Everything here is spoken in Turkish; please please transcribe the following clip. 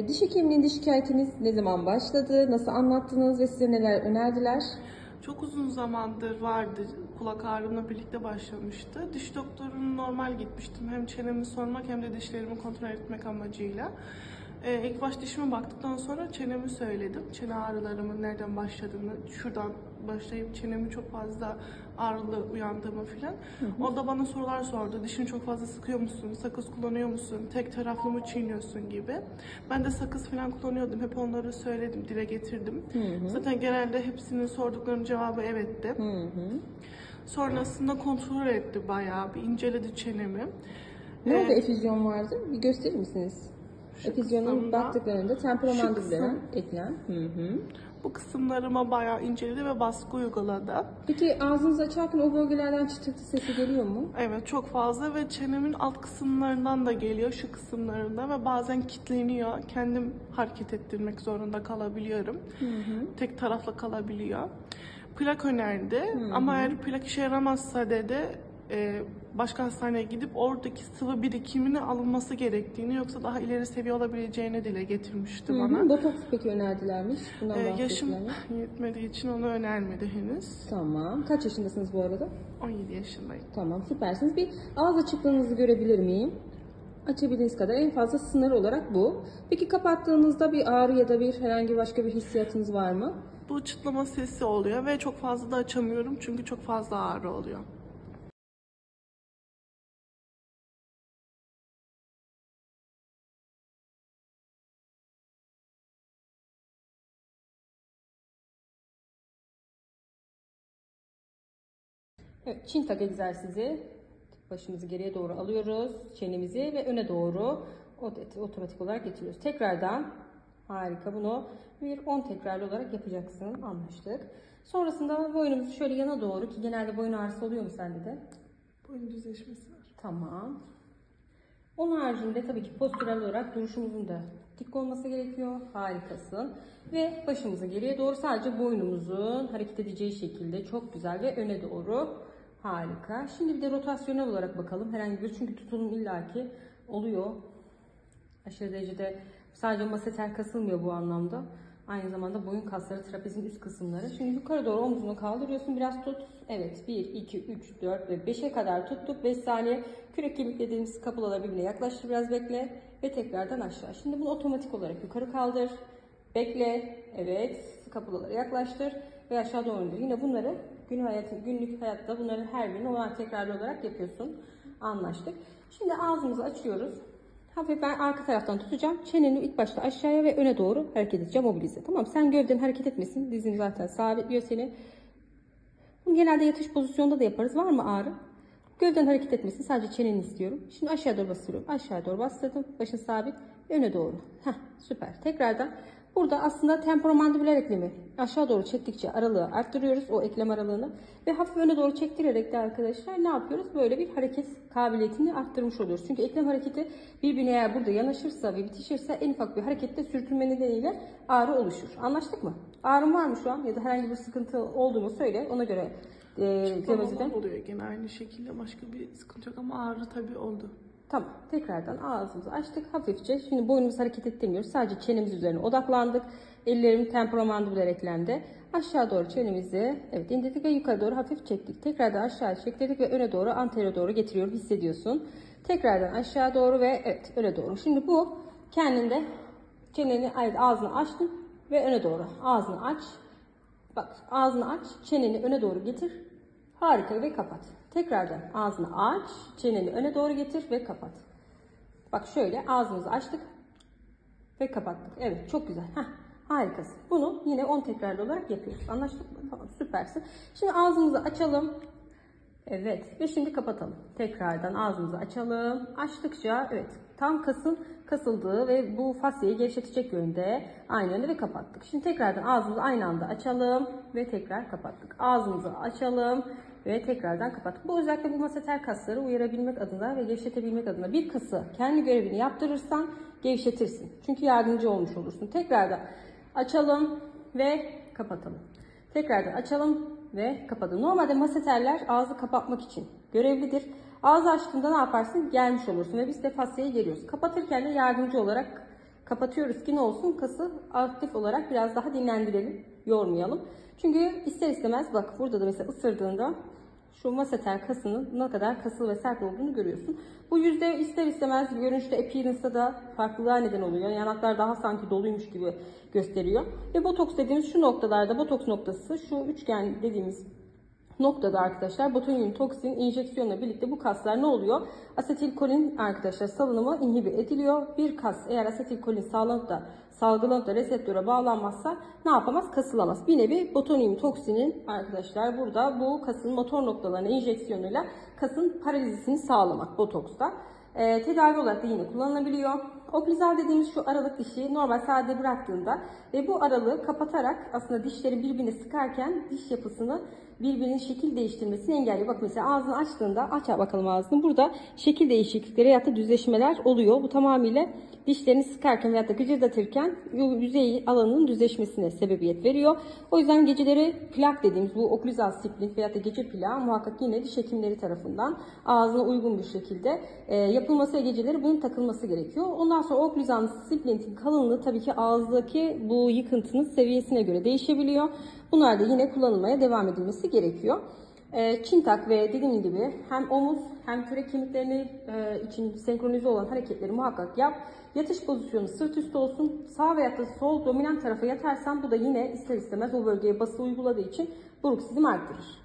Diş hekimliğinde şikayetiniz ne zaman başladı? Nasıl anlattınız ve size neler önerdiler? Çok uzun zamandır vardı. Kulak ağrımla birlikte başlamıştı. Diş doktoruna normal gitmiştim. Hem çenemi sormak hem de dişlerimi kontrol etmek amacıyla. İlk baş dişime baktıktan sonra çenemi söyledim. Çene ağrılarımın nereden başladığını, şuradan başlayıp çenemi çok fazla ağrılı uyandığımı filan. O da bana sorular sordu. Dişini çok fazla sıkıyor musun? Sakız kullanıyor musun? Tek taraflı mı çiğniyorsun gibi. Ben de sakız filan kullanıyordum. Hep onları söyledim, dile getirdim. Zaten genelde hepsinin sorduklarının cevabı evetti. Sonrasında kontrol etti bayağı. Bir inceledi çenemi. Nerede efüzyon vardı? Bir gösterir misiniz? Efüzyonun baktıklarında temporomandibüler eklem. Bu kısımlarıma bayağı inceledi ve baskı uyguladı. Peki ağzınızı açarken o bölgelerden çıtırtı sesi geliyor mu? Evet, çok fazla ve çenemin alt kısımlarından da geliyor, şu kısımlarında ve bazen kilitleniyor. Kendim hareket ettirmek zorunda kalabiliyorum. Tek taraflı kalabiliyor. Plak önerdi ama eğer plak işe yaramazsa dedi başka hastaneye gidip oradaki sıvı birikimini alınması gerektiğini, yoksa daha ileri seviye olabileceğini dile getirmişti bana. Botoks peki önerdilermiş? Bundan Yaşım yetmediği için onu önermedi henüz. Tamam. Kaç yaşındasınız bu arada? 17 yaşındayım. Tamam, süpersiniz. Bir ağız açıklığınızı görebilir miyim? Açabildiğiniz kadar, en fazla sınır olarak bu. Peki kapattığınızda bir ağrı ya da herhangi başka bir hissiyatınız var mı? Bu çıtlama sesi oluyor ve çok fazla da açamıyorum çünkü çok fazla ağrı oluyor. Evet, çin tak egzersizi. Başımızı geriye doğru alıyoruz. Çenemizi ve öne doğru otomatik olarak getiriyoruz. Tekrardan harika, bunu bir 10 tekrarlı olarak yapacaksın. Anlaştık. Sonrasında boynumuzu şöyle yana doğru, ki genelde boyun ağrısı oluyor mu sende de? Boyun düzleşmesi var. Tamam. Onun haricinde tabii ki postürel olarak duruşumuzun da dik olması gerekiyor. Harikasın. Ve başımızı geriye doğru, sadece boynumuzun hareket edeceği şekilde, çok güzel ve öne doğru. Harika. Şimdi bir de rotasyonel olarak bakalım. Herhangi bir, çünkü tutulum illaki oluyor. Aşırı derecede sadece maseter kasılmıyor bu anlamda. Aynı zamanda boyun kasları, trapezin üst kısımları. Şimdi yukarı doğru omzunu kaldırıyorsun. Biraz tut. Evet. 1, 2, 3, 4 ve 5'e kadar tuttuk. 5 saniye. Kürek kemik dediğimiz kapılara birbirine yaklaştır. Biraz bekle. Ve tekrardan aşağı. Şimdi bunu otomatik olarak yukarı kaldır. Bekle. Evet. Kapılara yaklaştır. Ve aşağı doğru indir. Yine bunları günlük hayatta bunların her birini tekrarlı olarak yapıyorsun. Anlaştık. Şimdi ağzımızı açıyoruz. Hafif ben arka taraftan tutacağım. Çeneni ilk başta aşağıya ve öne doğru hareket edeceğim, mobilize. Tamam, sen gövden hareket etmesin. Dizin zaten sabitliyor seni. Bunu genelde yatış pozisyonda da yaparız. Var mı ağrı? Gövden hareket etmesin. Sadece çeneni istiyorum. Şimdi aşağı doğru bastırıyorum. Aşağı doğru bastırdım. Başın sabit. Öne doğru. Süper. Tekrardan. Burada aslında temporomandibüler eklemi aşağı doğru çektikçe aralığı arttırıyoruz, o eklem aralığını, ve hafif öne doğru çektirerek de arkadaşlar ne yapıyoruz? Böyle bir hareket kabiliyetini arttırmış oluyoruz. Çünkü eklem hareketi birbirine eğer burada yanaşırsa ve bitişirse en ufak bir harekette sürtünme nedeniyle ağrı oluşur. Anlaştık mı? Ağrın var mı şu an ya da herhangi bir sıkıntı olduğunu söyle, ona göre Çıtlamalar oluyor gene aynı şekilde, başka bir sıkıntı yok ama ağrı tabii oldu. Tamam. Tekrardan ağzımızı açtık hafifçe. Şimdi boynumuzu hareket ettirmiyoruz. Sadece çenemiz üzerine odaklandık. Ellerim temporomandibüler eklemde. Aşağı doğru çenemizi indirdik ve yukarı doğru hafif çektik. Tekrardan aşağı çektirdik ve öne doğru, anterior doğru getiriyorum. Hissediyorsun. Tekrardan aşağı doğru ve öne doğru. Şimdi bu kendinde çeneni, ağzını açtın ve öne doğru. Ağzını aç. Bak, ağzını aç. Çeneni öne doğru getir. Harika, ve kapat. Tekrardan ağzını aç, çeneni öne doğru getir ve kapat. Bak şöyle ağzımızı açtık ve kapattık. Evet, çok güzel. Harikasın. Bunu yine 10 tekrarlı olarak yapıyoruz. Anlaştık mı? Tamam, süpersin. Şimdi ağzımızı açalım. Evet, ve şimdi kapatalım. Tekrardan ağzımızı açalım. Açtıkça tam kasın kasıldığı ve bu fasciayı gevşetecek yönde, aynı yönde, ve kapattık. Şimdi tekrardan ağzımızı aynı anda açalım ve tekrar kapattık. Ağzımızı açalım ve tekrardan kapattık. Bu özellikle bu maseter kasları uyarabilmek adına ve gevşetebilmek adına. Bir kası kendi görevini yaptırırsan gevşetirsin. Çünkü yardımcı olmuş olursun. Tekrardan açalım ve kapatalım. Tekrardan açalım ve kapatalım. Normalde maseterler ağzı kapatmak için görevlidir. Ağzı açtığında ne yaparsın? Gelmiş olursun ve biz de fasciayı geriyoruz. Kapatırken de yardımcı olarak kapatıyoruz ki ne olsun? Kası aktif olarak biraz daha dinlendirelim, yormayalım. Çünkü ister istemez bak burada da mesela ısırdığında şu masseter kasının ne kadar kasılı ve sert olduğunu görüyorsun. Bu yüzde ister istemez görünüşte, appearance'da da farklılığa neden oluyor. Yanaklar daha sanki doluymuş gibi gösteriyor. Ve botoks dediğimiz şu noktalarda, botoks noktası şu üçgen dediğimiz noktada arkadaşlar botulinum toksin enjeksiyonla birlikte bu kaslar ne oluyor? Asetilkolin arkadaşlar salınımı inhibe ediliyor. Bir kas eğer asetilkolin salgılanıp da reseptöre bağlanmazsa ne yapamaz? Kasılamaz. Bir nevi botulinum toksinin arkadaşlar burada bu kasın motor noktalarına enjeksiyonuyla kasın paralizisini sağlamak botoksta. Tedavi olarak da yine kullanılabiliyor. Oklüzal dediğimiz şu aralık dişi normal sade bıraktığında ve bu aralığı kapatarak aslında dişleri birbirine sıkarken diş yapısını birbirinin şekil değiştirmesini engelliyor. Bak mesela ağzını açtığında, aç bakalım ağzını. Burada şekil değişiklikleri ya da düzleşmeler oluyor. Bu tamamıyla dişlerini sıkarken veya da gıcırdatırken yüzey alanının düzleşmesine sebebiyet veriyor. O yüzden geceleri plak dediğimiz bu oklüzal splint veya da gece plağı muhakkak yine diş hekimleri tarafından ağzına uygun bir şekilde yapılması ve geceleri bunun takılması gerekiyor. Ondan sonra oklüzal splintin kalınlığı tabii ki ağızdaki bu yıkıntının seviyesine göre değişebiliyor. Bunlar da yine kullanılmaya devam edilmesi gerekiyor. Çintak ve dediğim gibi hem omuz hem kürek kemiklerini için senkronize olan hareketleri muhakkak yap. Yatış pozisyonu sırt üstü olsun. Sağ veya da sol dominant tarafa yatarsan bu da yine ister istemez o bölgeye bası uyguladığı için bruksizm arttırır.